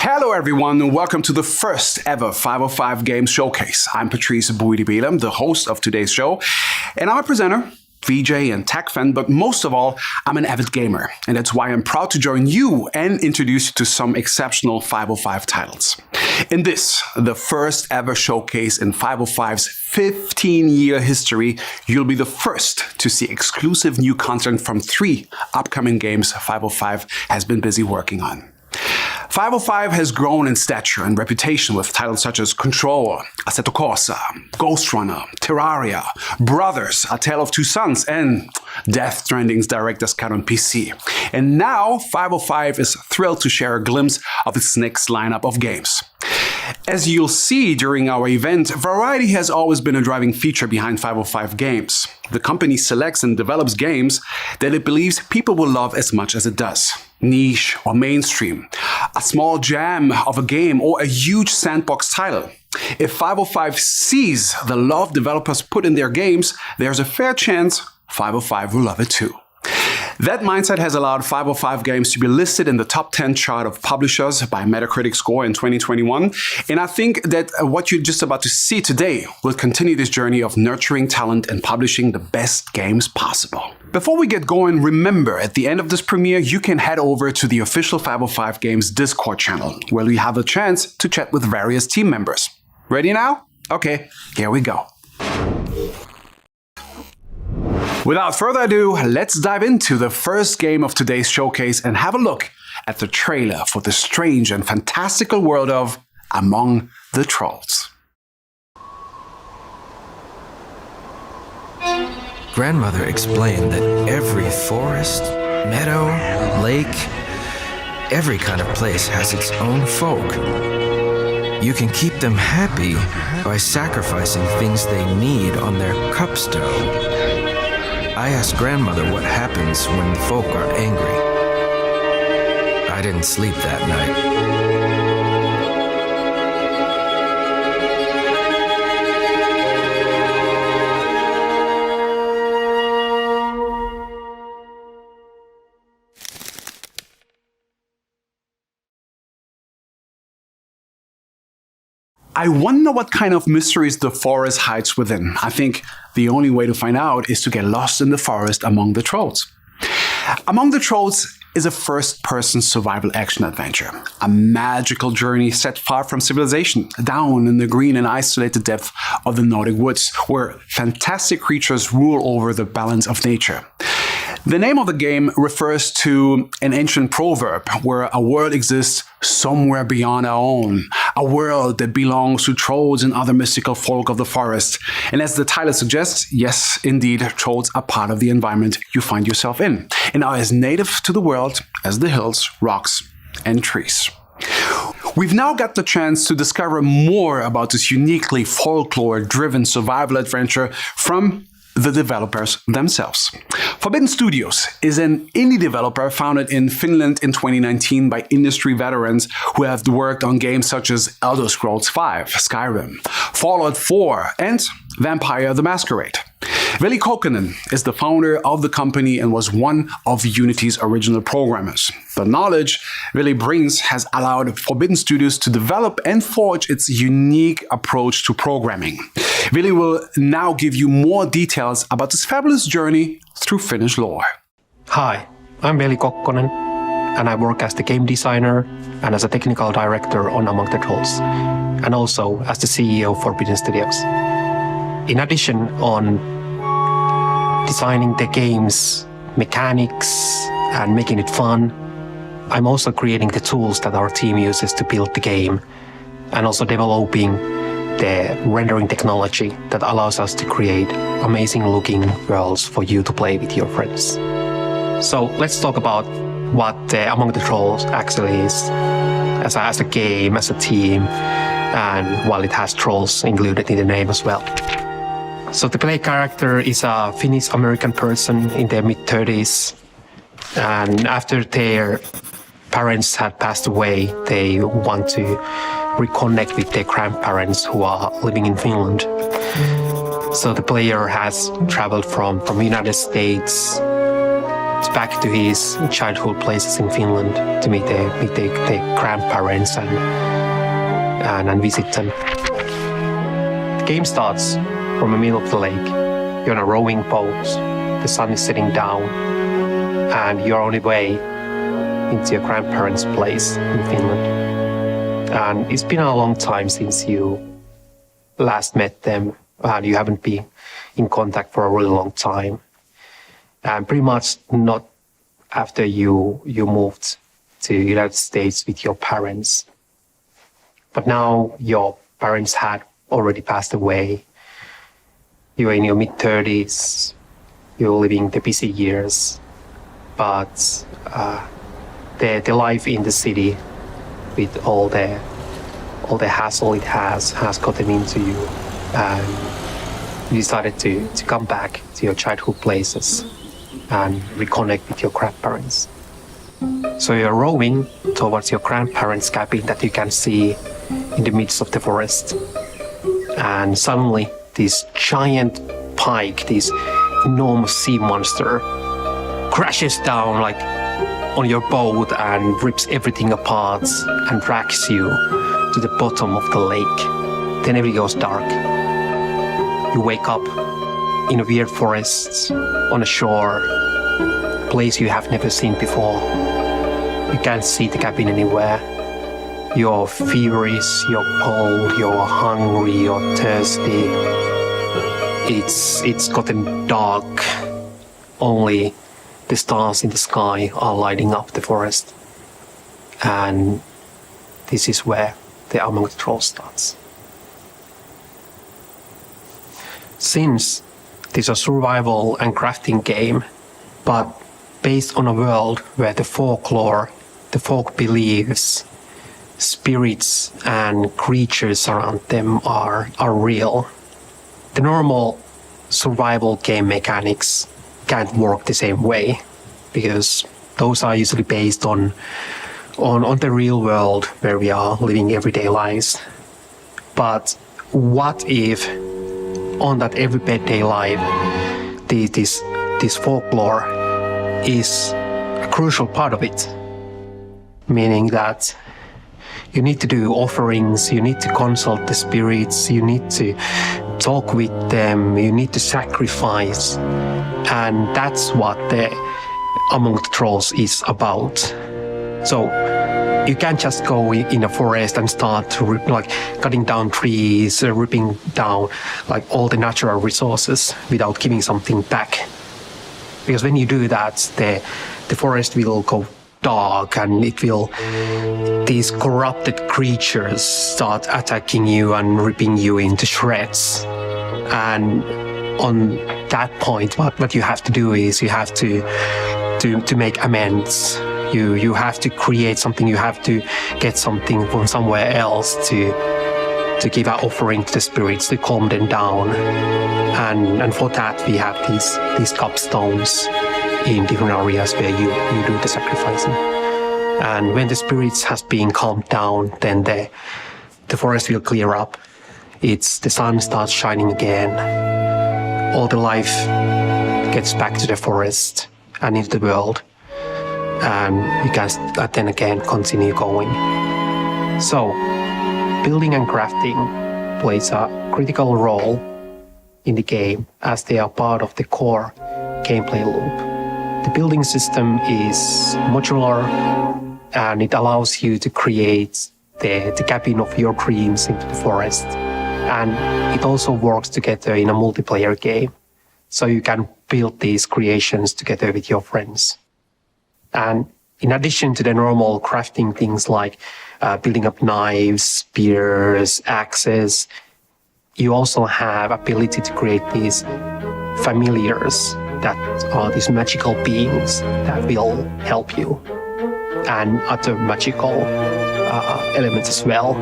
Hello everyone and welcome to the first ever 505 Games Showcase. I'm Patrice Bouidibelem, the host of today's show, and I'm a presenter, VJ and tech fan, but most of all, I'm an avid gamer, and that's why I'm proud to join you and introduce you to some exceptional 505 titles. In this, the first ever showcase in 505's 15-year history, you'll be the first to see exclusive new content from 3 upcoming games 505 has been busy working on. 505 has grown in stature and reputation with titles such as Control, Assetto Corsa, Ghost Runner, Terraria, Brothers, A Tale of Two Sons, and Death Stranding's Director's Cut on PC. And now 505 is thrilled to share a glimpse of its next lineup of games. As you'll see during our event, variety has always been a driving feature behind 505 Games. The company selects and develops games that it believes people will love as much as it does. Niche or mainstream, a small jam of a game or a huge sandbox title. If 505 sees the love developers put in their games, there's a fair chance 505 will love it too. That mindset has allowed 505 Games to be listed in the top 10 chart of publishers by Metacritic score in 2021. And I think that what you're just about to see today will continue this journey of nurturing talent and publishing the best games possible. Before we get going, remember at the end of this premiere, you can head over to the official 505 Games Discord channel, where we have a chance to chat with various team members. Ready now? Okay, here we go. Without further ado, let's dive into the first game of today's showcase and have a look at the trailer for the strange and fantastical world of Among the Trolls. Grandmother explained that every forest, meadow, lake, every kind of place has its own folk. You can keep them happy by sacrificing things they need on their cupstone. I asked Grandmother what happens when folk are angry. I didn't sleep that night. I wonder what kind of mysteries the forest hides within. I think the only way to find out is to get lost in the forest among the trolls. Among the Trolls is a first-person survival action adventure, a magical journey set far from civilization, down in the green and isolated depth of the Nordic woods, where fantastic creatures rule over the balance of nature. The name of the game refers to an ancient proverb where a world exists somewhere beyond our own, a world that belongs to trolls and other mystical folk of the forest. And as the title suggests, yes, indeed, trolls are part of the environment you find yourself in, and are as native to the world as the hills, rocks, and trees. We've now got the chance to discover more about this uniquely folklore-driven survival adventure from the developers themselves. Forbidden Studios is an indie developer founded in Finland in 2019 by industry veterans who have worked on games such as Elder Scrolls V, Skyrim, Fallout 4, and Vampire the Masquerade. Veli Kokkonen is the founder of the company and was one of Unity's original programmers. The knowledge Veli brings has allowed Forbidden Studios to develop and forge its unique approach to programming. Veli will now give you more details about this fabulous journey through Finnish lore. Hi, I'm Veli Kokkonen, and I work as the game designer and as a technical director on Among the Trolls, and also as the CEO of Forbidden Studios. In addition on designing the game's mechanics and making it fun, I'm also creating the tools that our team uses to build the game, and also developing the rendering technology that allows us to create amazing looking worlds for you to play with your friends. So let's talk about what Among the Trolls actually is. as a game, as a team, and while it has trolls included in the name as well. So the play character is a Finnish-American person in their mid-30s, and after their parents had passed away, they want to reconnect with their grandparents who are living in Finland. So the player has traveled from the United States back to his childhood places in Finland to meet their grandparents and visit them. The game starts from the middle of the lake. You're on a rowing boat, the sun is setting down, and you're on your way into your grandparents' place in Finland. And it's been a long time since you last met them, and you haven't been in contact for a really long time. And pretty much not after you moved to the United States with your parents. But now your parents had already passed away. You're in your mid-30s, you're living the busy years, but the life in the city with all the hassle it has gotten into you, and you decided to come back to your childhood places and reconnect with your grandparents. So you're rowing towards your grandparents' cabin that you can see in the midst of the forest. And suddenly this giant pike, this enormous sea monster, crashes down like on your boat and rips everything apart and drags you to the bottom of the lake. Then everything goes dark. You wake up in a weird forest on a shore, place you have never seen before. You can't see the cabin anywhere. You're feverish, you're cold, you're hungry, you're thirsty. It's gotten dark. Only the stars in the sky are lighting up the forest. And this is where the Among the Trolls starts. Since this is a survival and crafting game, but based on a world where the folklore, the folk beliefs, spirits and creatures around them are real. The normal survival game mechanics can't work the same way, because those are usually based on the real world where we are living everyday lives. But what if on that everyday life, this folklore is a crucial part of it? Meaning that you need to do offerings, you need to consult the spirits, you need to talk with them, you need to sacrifice. And that's what the Among the Trolls is about. So you can't just go in a forest and start to cutting down trees, ripping down like all the natural resources without giving something back. Because when you do that, the forest will go dark, and these corrupted creatures start attacking you and ripping you into shreds. And on that point, what you have to do is you have to make amends. You have to create something, you have to get something from somewhere else to give an offering to the spirits to calm them down. And for that we have these cupstones in different areas where you do the sacrificing. And when the spirits has been calmed down, then the forest will clear up. The sun starts shining again. All the life gets back to the forest and into the world. And you can then again continue going. So, building and crafting plays a critical role in the game as they are part of the core gameplay loop. The building system is modular, and it allows you to create the cabin of your dreams into the forest. And it also works together in a multiplayer game, so you can build these creations together with your friends. And in addition to the normal crafting things like building up knives, spears, axes, you also have ability to create these familiars that are these magical beings that will help you, and other magical elements as well.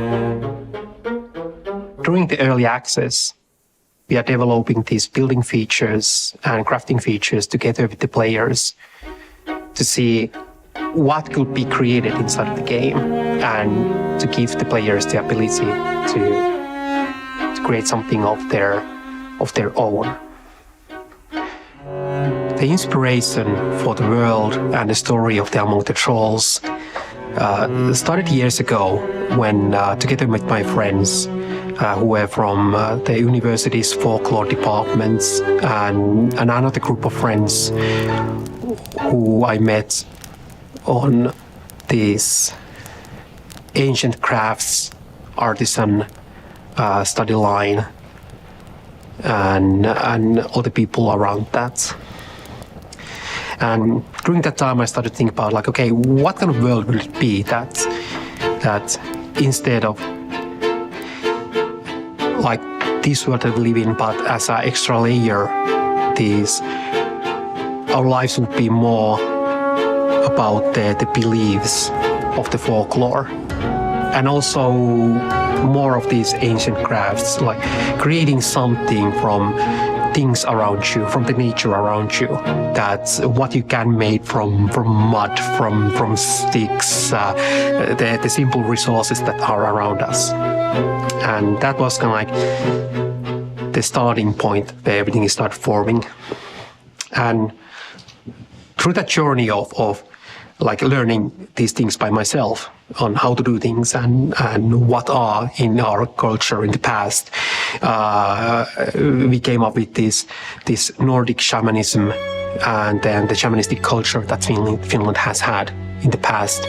During the early access, we are developing these building features and crafting features together with the players to see what could be created inside of the game and to give the players the ability to create something of their own. The inspiration for the world and the story of the Among the Trolls started years ago when, together with my friends who were from the university's folklore departments and another group of friends who I met on this ancient crafts artisan study line and all the people around that. And during that time I started thinking about like, okay, what kind of world will it be that instead of like this world that we live in, but as an extra layer, our lives would be more about the beliefs of the folklore, and also more of these ancient crafts, like creating something from things around you, from the nature around you. That's what you can make from mud, from sticks, the simple resources that are around us. And that was kind of like the starting point where everything started forming. And through that journey of like learning these things by myself on how to do things and what are in our culture in the past, we came up with this Nordic shamanism and then the shamanistic culture that Finland has had in the past.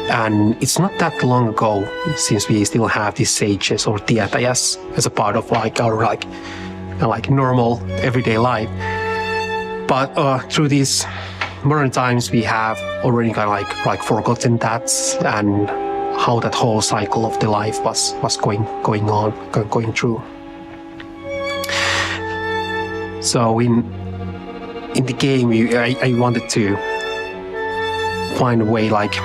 And it's not that long ago since we still have these sages or tietäjäs as a part of like our like normal everyday life. But through these modern times, we have already kind of like forgotten that and how that whole cycle of the life was going through. So in the game, I wanted to find a way, like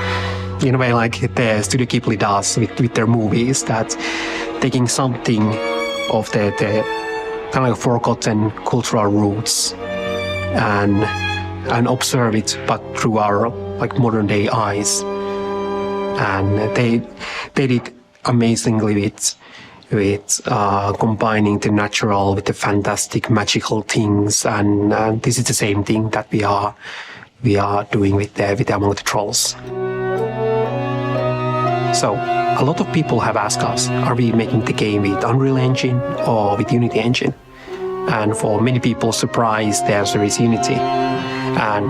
in a way like the Studio Ghibli does with their movies, that taking something of the kind of like forgotten cultural roots and observe it, but through our like modern day eyes. And they did amazingly with combining the natural with the fantastic magical things, and this is the same thing that we are doing with Among the Trolls. So a lot of people have asked us, are we making the game with Unreal Engine or with Unity Engine? And for many people, surprise, the answer is Unity. And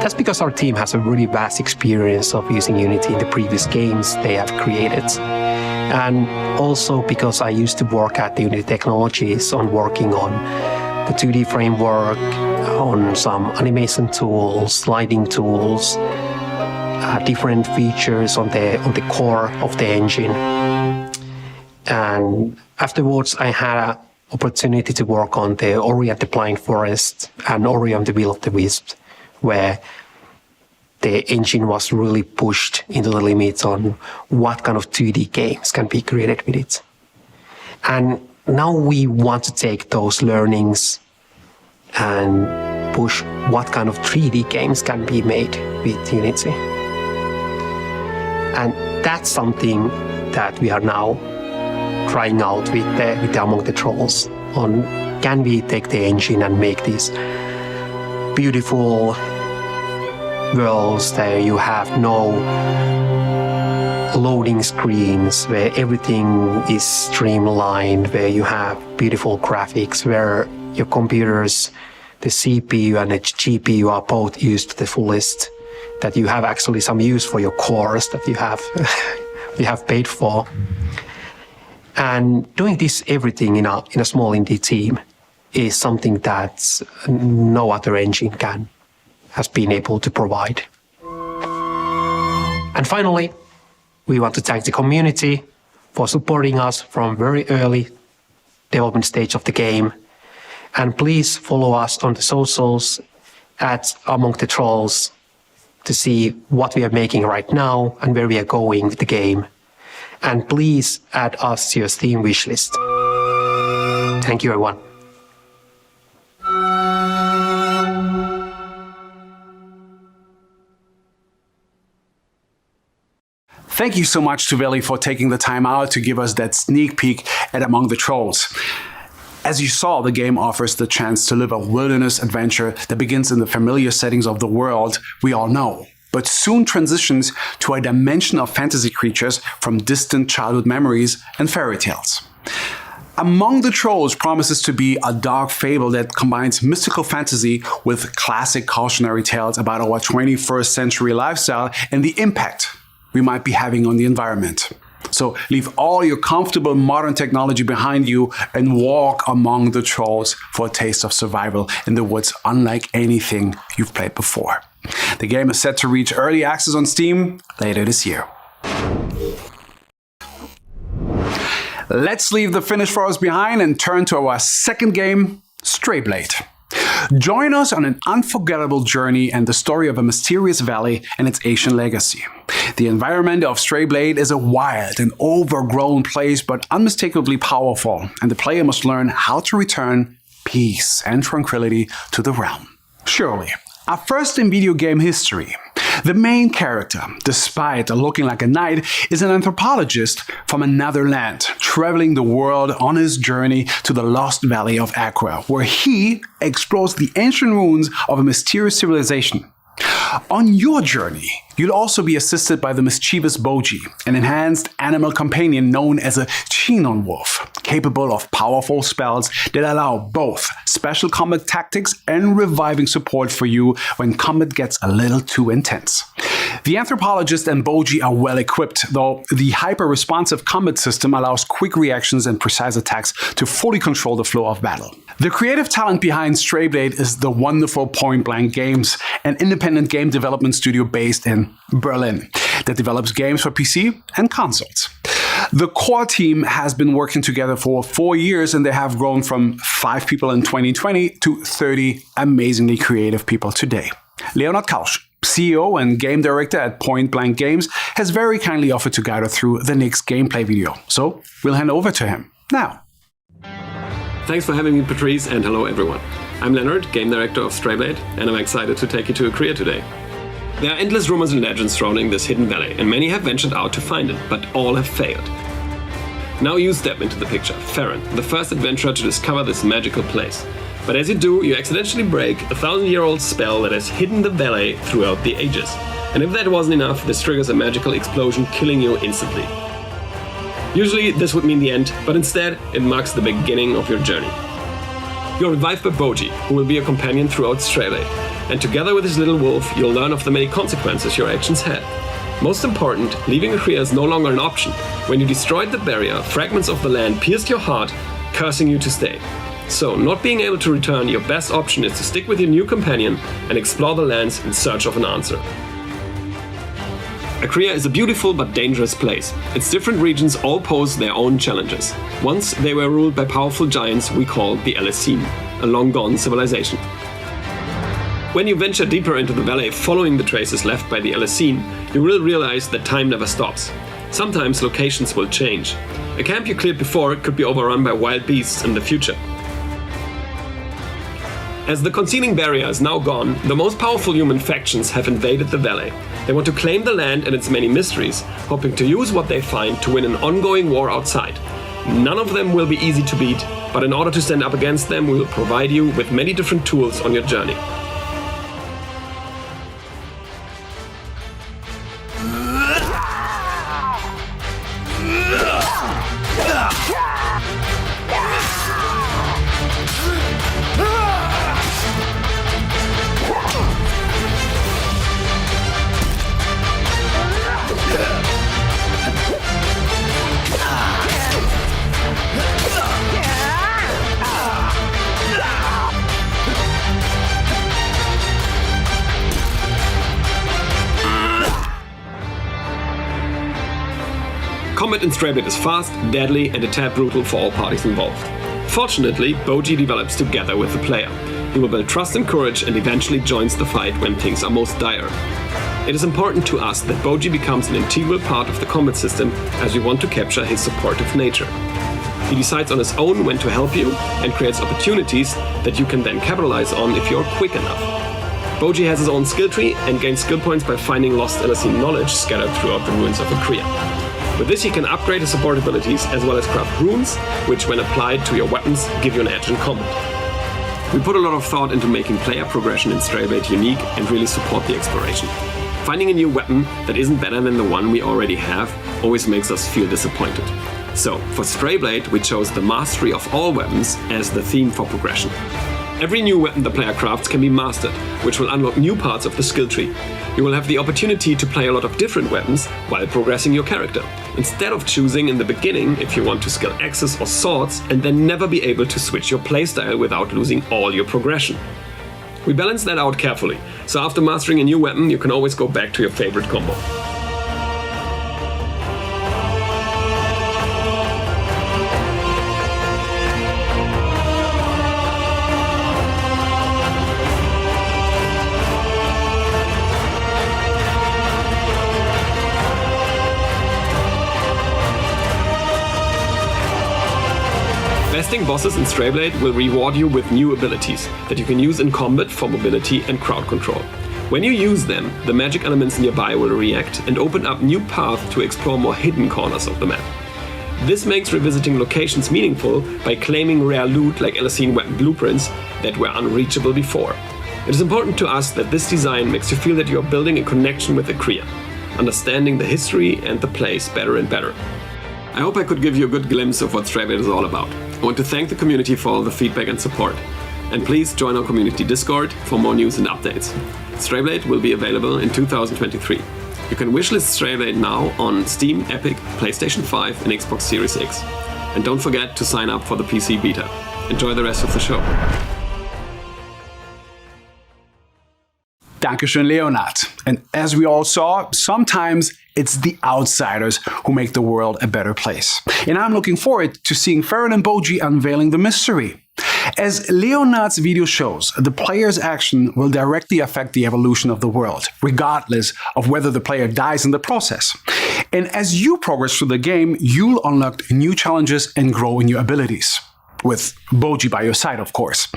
that's because our team has a really vast experience of using Unity in the previous games they have created. And also because I used to work at the Unity Technologies on working on the 2D framework, on some animation tools, lighting tools, different features on the core of the engine. And afterwards, I had an opportunity to work on the Ori and the Blind Forest and Ori and the Will of the Wisp, where the engine was really pushed into the limits on what kind of 2D games can be created with it. And now we want to take those learnings and push what kind of 3D games can be made with Unity. And that's something that we are now trying out with the Among the Trolls on, can we take the engine and make these beautiful worlds that you have no loading screens, where everything is streamlined, where you have beautiful graphics, where your computers, the CPU and the GPU are both used to the fullest, that you have actually some use for your cores that you have paid for. And doing this everything in a small indie team is something that no other engine has been able to provide. And finally, we want to thank the community for supporting us from very early development stage of the game. And please follow us on the socials at Among the Trolls. to see what we are making right now and where we are going with the game. And please add us to your Steam wishlist. Thank you, everyone. Thank you so much to Veli for taking the time out to give us that sneak peek at Among the Trolls. As you saw, the game offers the chance to live a wilderness adventure that begins in the familiar settings of the world we all know, but soon transitions to a dimension of fantasy creatures from distant childhood memories and fairy tales. Among the Trolls promises to be a dark fable that combines mystical fantasy with classic cautionary tales about our 21st century lifestyle and the impact we might be having on the environment. So leave all your comfortable modern technology behind you and walk among the trolls for a taste of survival in the woods unlike anything you've played before. The game is set to reach early access on Steam later this year. Let's leave the Finnish forest behind and turn to our second game, Strayblade. Join us on an unforgettable journey and the story of a mysterious valley and its ancient legacy. The environment of Strayblade is a wild and overgrown place, but unmistakably powerful, and the player must learn how to return peace and tranquility to the realm. Surely, our first in video game history. The main character, despite looking like a knight, is an anthropologist from another land, traveling the world on his journey to the lost valley of Aqua, where he explores the ancient ruins of a mysterious civilization. On your journey, you'll also be assisted by the mischievous Boji, an enhanced animal companion known as a Chinon wolf, capable of powerful spells that allow both special combat tactics and reviving support for you when combat gets a little too intense. The anthropologist and Boji are well equipped, though the hyper-responsive combat system allows quick reactions and precise attacks to fully control the flow of battle. The creative talent behind Strayblade is the wonderful Point Blank Games, an independent game development studio based in Berlin that develops games for PC and consoles. The core team has been working together for 4 years, and they have grown from 5 people in 2020 to 30 amazingly creative people today. Leonard Kausch, CEO and game director at Point Blank Games, has very kindly offered to guide us through the next gameplay video. So we'll hand over to him now. Thanks for having me, Patrice, and hello everyone. I'm Leonard, game director of Strayblade, and I'm excited to take you to Korea today. There are endless rumors and legends surrounding this hidden valley, and many have ventured out to find it, but all have failed. Now you step into the picture, Farron, the first adventurer to discover this magical place. But as you do, you accidentally break a 1,000-year-old spell that has hidden the valley throughout the ages. And if that wasn't enough, this triggers a magical explosion, killing you instantly. Usually this would mean the end, but instead it marks the beginning of your journey. You're revived by Boji, who will be your companion throughout Strayblade, and together with his little wolf, you'll learn of the many consequences your actions had. Most important, leaving Korea is no longer an option. When you destroyed the barrier, fragments of the land pierced your heart, cursing you to stay. So, not being able to return, your best option is to stick with your new companion and explore the lands in search of an answer. Korea is a beautiful but dangerous place. Its different regions all pose their own challenges. Once they were ruled by powerful giants we called the Alessim, a long-gone civilization. When you venture deeper into the valley following the traces left by the Alessim, you will realize that time never stops. Sometimes locations will change. A camp you cleared before could be overrun by wild beasts in the future. As the concealing barrier is now gone, the most powerful human factions have invaded the valley. They want to claim the land and its many mysteries, hoping to use what they find to win an ongoing war outside. None of them will be easy to beat, but in order to stand up against them, we will provide you with many different tools on your journey. Combat in Strayblade is fast, deadly, and a tad brutal for all parties involved. Fortunately, Boji develops together with the player. He will build trust and courage and eventually joins the fight when things are most dire. It is important to us that Boji becomes an integral part of the combat system as we want to capture his supportive nature. He decides on his own when to help you and creates opportunities that you can then capitalize on if you're quick enough. Boji has his own skill tree and gains skill points by finding lost Elysine knowledge scattered throughout the ruins of Akria. With this he can upgrade his support abilities as well as craft runes, which when applied to your weapons give you an edge in combat. We put a lot of thought into making player progression in Stray-Blade unique and really support the exploration. Finding a new weapon that isn't better than the one we already have always makes us feel disappointed. So, for Stray-Blade, we chose the mastery of all weapons as the theme for progression. Every new weapon the player crafts can be mastered, which will unlock new parts of the skill tree. You will have the opportunity to play a lot of different weapons while progressing your character, instead of choosing in the beginning if you want to skill axes or swords and then never be able to switch your playstyle without losing all your progression. We balance that out carefully, so after mastering a new weapon you can always go back to your favorite combo. Besting bosses in Stray-Blade will reward you with new abilities that you can use in combat for mobility and crowd control. When you use them, the magic elements nearby will react and open up new paths to explore more hidden corners of the map. This makes revisiting locations meaningful by claiming rare loot like Elysine weapon blueprints that were unreachable before. It is important to us that this design makes you feel that you are building a connection with Akria, understanding the history and the place better and better. I hope I could give you a good glimpse of what Stray-Blade is all about. I want to thank the community for all the feedback and support. And please join our community Discord for more news and updates. Stray-Blade will be available in 2023. You can wishlist Stray-Blade now on Steam, Epic, PlayStation 5 and Xbox Series X. And don't forget to sign up for the PC beta. Enjoy the rest of the show. Dankeschön, Leonard. And as we all saw, sometimes it's the outsiders who make the world a better place. And I'm looking forward to seeing Farron and Boji unveiling the mystery. As Leonard's video shows, the player's action will directly affect the evolution of the world, regardless of whether the player dies in the process. And as you progress through the game, you'll unlock new challenges and grow in your abilities. With Boji by your side, of course.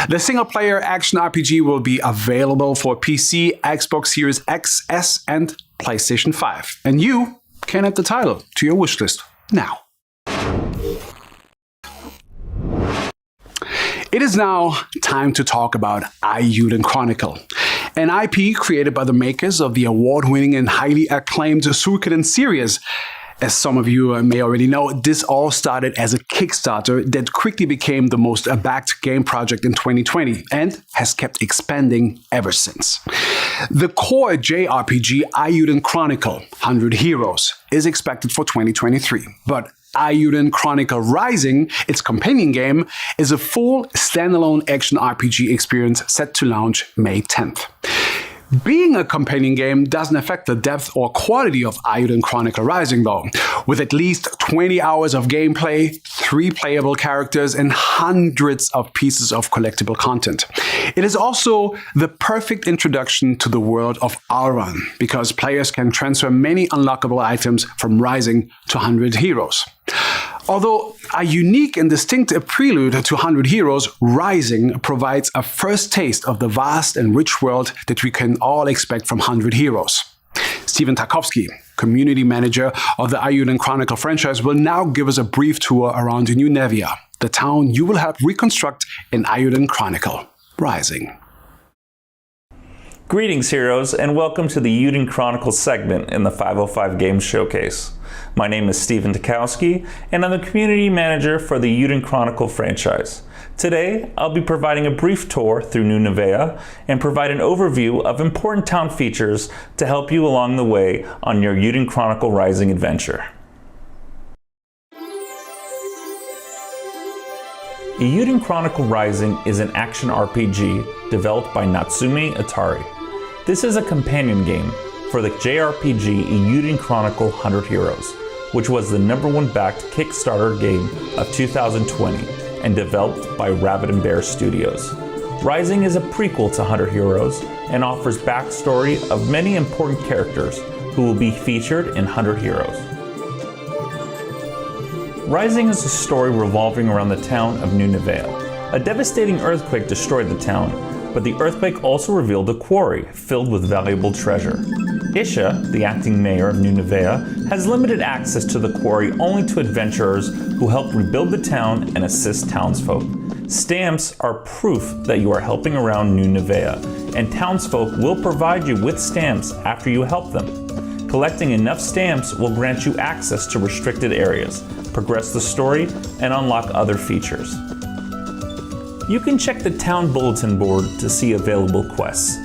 The single-player action RPG will be available for PC, Xbox Series X, S, and PlayStation 5. And you can add the title to your wishlist now. It is now time to talk about Eiyuden Chronicle, an IP created by the makers of the award-winning and highly acclaimed Suikoden series. As some of you may already know, this all started as a Kickstarter that quickly became the most backed game project in 2020 and has kept expanding ever since. The core JRPG Eiyuden Chronicle 100 Heroes is expected for 2023, but Eiyuden Chronicle Rising, its companion game, is a full standalone action RPG experience set to launch May 10th. Being a companion game doesn't affect the depth or quality of Eiyuden Chronicle Rising though. With at least 20 hours of gameplay, 3 playable characters, and hundreds of pieces of collectible content. It is also the perfect introduction to the world of Auron, because players can transfer many unlockable items from Rising to 100 Heroes. Although a unique and distinct prelude to 100 Heroes, Rising provides a first taste of the vast and rich world that we can all expect from 100 Heroes. Steven Tarkovsky, community manager of the Eiyuden Chronicle franchise, will now give us a brief tour around New Nevia, the town you will help reconstruct in Eiyuden Chronicle Rising. Greetings, heroes, and welcome to the Eiyuden Chronicle segment in the 505 Games Showcase. My name is Steven Tarkovsky, and I'm the community manager for the Eiyuden Chronicle franchise. Today, I'll be providing a brief tour through New Nevea and provide an overview of important town features to help you along the way on your Eiyuden Chronicle Rising adventure. Eiyuden Chronicle Rising is an action RPG developed by Natsume Atari. This is a companion game for the JRPG Eiyuden Chronicle 100 Heroes, which was the #1 backed Kickstarter game of 2020 and developed by Rabbit and Bear Studios. Rising is a prequel to 100 Heroes and offers backstory of many important characters who will be featured in 100 Heroes. Rising is a story revolving around the town of New Nevea. A devastating earthquake destroyed the town, but the earthquake also revealed a quarry filled with valuable treasure. Isha, the acting mayor of New Nevea, has limited access to the quarry only to adventurers who help rebuild the town and assist townsfolk. Stamps are proof that you are helping around New Nevea, and townsfolk will provide you with stamps after you help them. Collecting enough stamps will grant you access to restricted areas, progress the story, and unlock other features. You can check the town bulletin board to see available quests.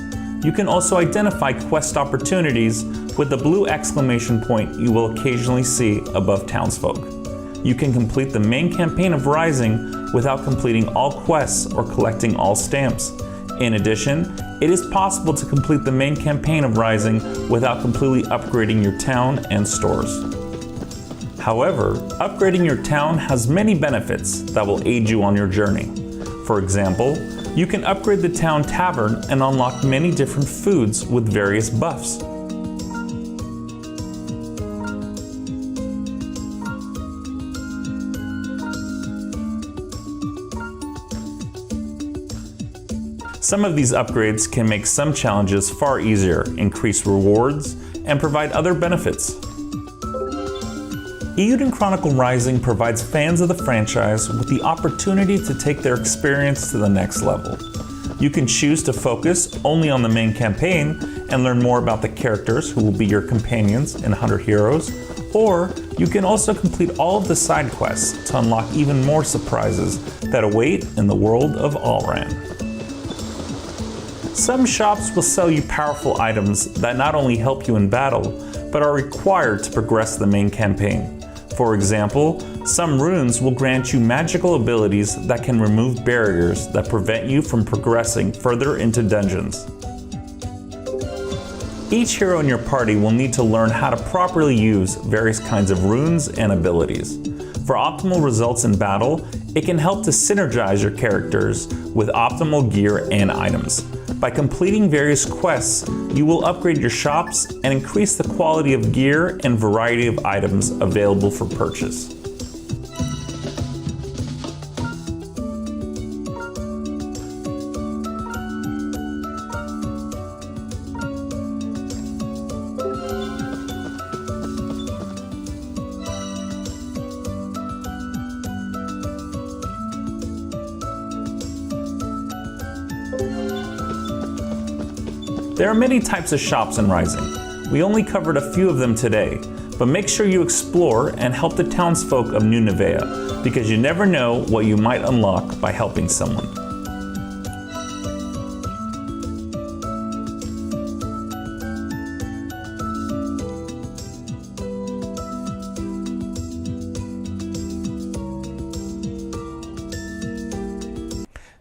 You can also identify quest opportunities with the blue exclamation point you will occasionally see above townsfolk. You can complete the main campaign of Rising without completing all quests or collecting all stamps. In addition, it is possible to complete the main campaign of Rising without completely upgrading your town and stores. However, upgrading your town has many benefits that will aid you on your journey. For example, you can upgrade the town tavern and unlock many different foods with various buffs. Some of these upgrades can make some challenges far easier, increase rewards, and provide other benefits. Eiyuden Chronicle Rising provides fans of the franchise with the opportunity to take their experience to the next level. You can choose to focus only on the main campaign and learn more about the characters who will be your companions in 100 Heroes, or you can also complete all of the side quests to unlock even more surprises that await in the world of Alran. Some shops will sell you powerful items that not only help you in battle, but are required to progress the main campaign. For example, some runes will grant you magical abilities that can remove barriers that prevent you from progressing further into dungeons. Each hero in your party will need to learn how to properly use various kinds of runes and abilities. For optimal results in battle, it can help to synergize your characters with optimal gear and items. By completing various quests, you will upgrade your shops and increase the quality of gear and variety of items available for purchase. There are many types of shops in Rising. We only covered a few of them today, but make sure you explore and help the townsfolk of New Nevea, because you never know what you might unlock by helping someone.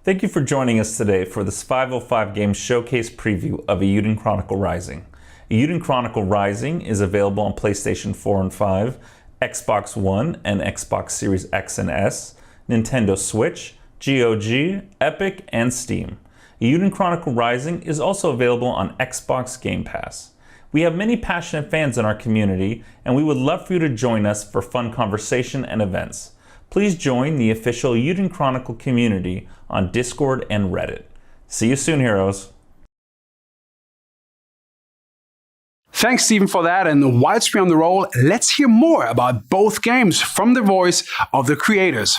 Thank you for joining us today for this 505 Games Showcase preview of Eiyuden Chronicle Rising. Eiyuden Chronicle Rising is available on PlayStation 4 and 5, Xbox One and Xbox Series X and S, Nintendo Switch, GOG, Epic, and Steam. Eiyuden Chronicle Rising is also available on Xbox Game Pass. We have many passionate fans in our community, and we would love for you to join us for fun conversation and events. Please join the official Eiyuden Chronicle community on Discord and Reddit. See you soon, heroes. Thanks, Stephen, for that. And whilst we're on the roll, let's hear more about both games from the voice of the creators.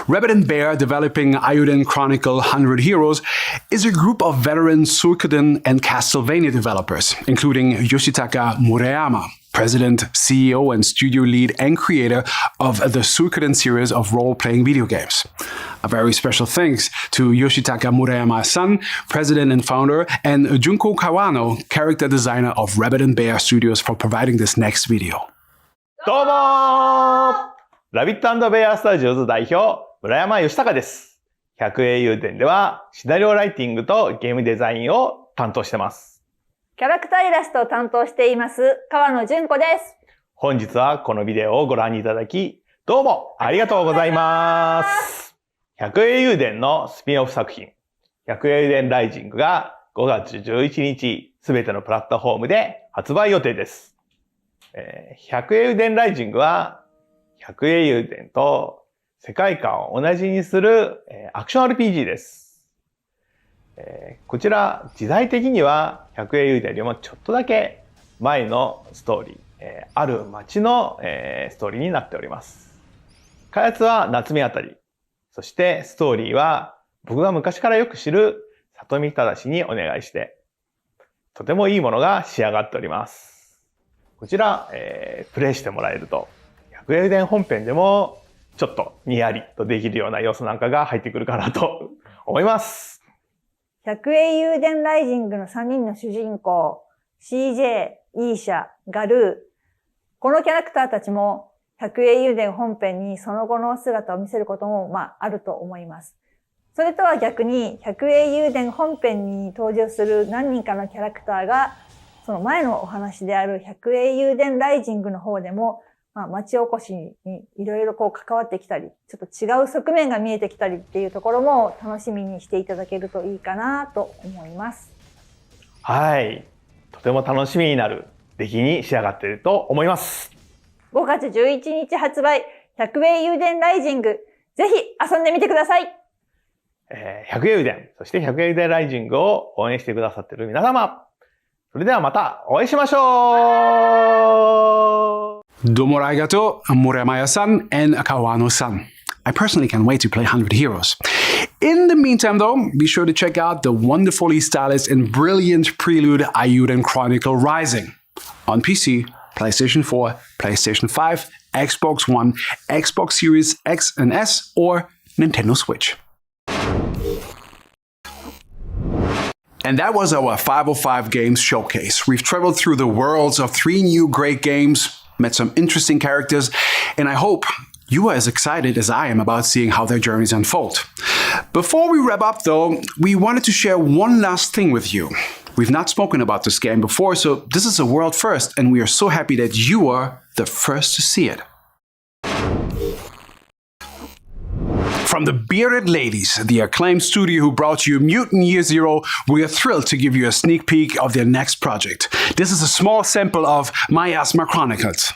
Rabbit & Bear, developing Eiyuden Chronicle 100 Heroes, is a group of veteran Suikoden and Castlevania developers, including Yoshitaka Murayama, president, CEO, and studio lead and creator of the Suikoden series of role-playing video games. A very special thanks to Yoshitaka Murayama's son, president and founder, and Junko Kawano, character designer of Rabbit & Bear Studios, for providing this next video. どうもーラビット&ベアスタジオズ代表、村山義孝です。百英雄伝ではシナリオライティングとゲームデザインを担当してます。キャラクターイラストを担当しています、川野純子です。本日はこのビデオをご覧いただき、どうもありがとうございます。百英雄伝のスピンオフ作品、100英伝ライジングが5月11日、すべてのプラットフォームで発売予定です。100英伝ライジングは、100英伝と世界観を同じにするアクション RPG です。こちら、時代的には100英伝よりもちょっとだけ前のストーリー、ある街のストーリーになっております。開発は夏目あたり、そしてストーリーは僕が昔からよく知る里見正にお願いして、とてもいいものが仕上がっております。こちら、プレイしてもらえると、100英伝本編でもちょっとにやりとできるような要素なんかが入ってくるかなと思います。百英雄伝ライジングの3人の主人公、CJ、イーシャ、ガルー。このキャラクターたちも百英雄伝本編にその後の姿を見せることも、あると思います。それとは逆に、百英雄伝本編に登場する何人かのキャラクターが、その前のお話である百英雄伝ライジングの方でも、町おこしにいろいろ関わってきたり、ちょっと違う側面が見えてきたりっていうところも楽しみにしていただけるといいかなと思います。はい。とても楽しみになる出来に仕上がっていると思います。5月11日発売、百英雄伝ライジング。ぜひ遊んでみてください。百英伝、そして百英伝ライジングを応援してくださっている皆様。それではまたお会いしましょう。Domo arigato, Muremaya-san and Kawano-san. I personally can't wait to play 100 Heroes. In the meantime, though, be sure to check out the wonderfully stylized and brilliant prelude Ayuden Chronicle Rising on PC, PlayStation 4, PlayStation 5, Xbox One, Xbox Series X and S, or Nintendo Switch. And that was our 505 Games Showcase. We've traveled through the worlds of 3 new great games, met some interesting characters, and I hope you are as excited as I am about seeing how their journeys unfold. Before we wrap up, though, we wanted to share one last thing with you. We've not spoken about this game before, so this is a world first, and we are so happy that you are the first to see it. From the Bearded Ladies, the acclaimed studio who brought you Mutant Year Zero, we are thrilled to give you a sneak peek of their next project. This is a small sample of Miasma Chronicles.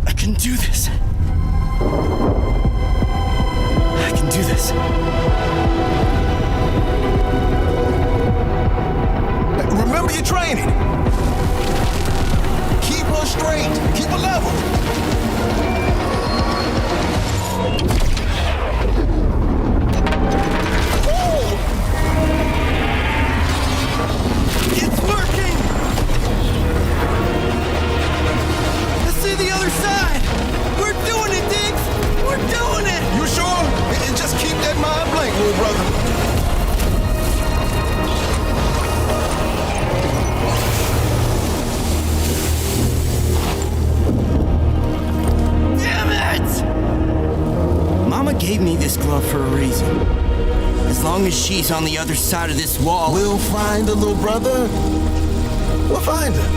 I can do this. I can do this. Remember your training. Keep her straight. Keep her level. It's working! Let's see the other side! We're doing it, Diggs! We're doing it! You sure? And just keep that mind blank, little brother. Damn it! Mama gave me this glove for a reason. As long as she's on the other side of this wall... We'll find her, little brother. We'll find her.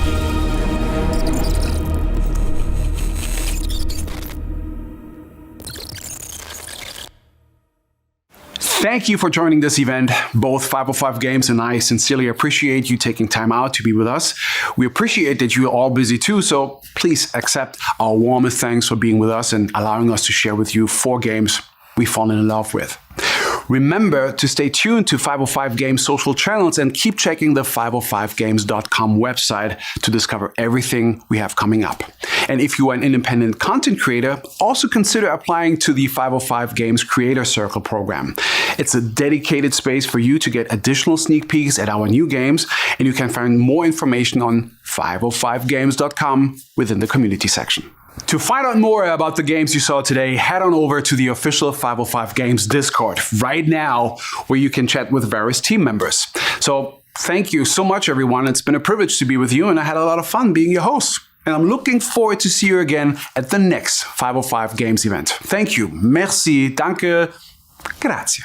Thank you for joining this event. Both 505 Games and I sincerely appreciate you taking time out to be with us. We appreciate that you're all busy too, so please accept our warmest thanks for being with us and allowing us to share with you 4 games we've fallen in love with. Remember to stay tuned to 505 Games social channels and keep checking the 505games.com website to discover everything we have coming up. And if you are an independent content creator, also consider applying to the 505 Games Creator Circle program. It's a dedicated space for you to get additional sneak peeks at our new games, and you can find more information on 505games.com within the community section. To find out more about the games you saw today, head on over to the official 505 Games Discord right now, where you can chat with various team members. So thank you so much, everyone. It's been a privilege to be with you, and I had a lot of fun being your host. And I'm looking forward to see you again at the next 505 Games event. Thank you. Merci. Danke. Grazie.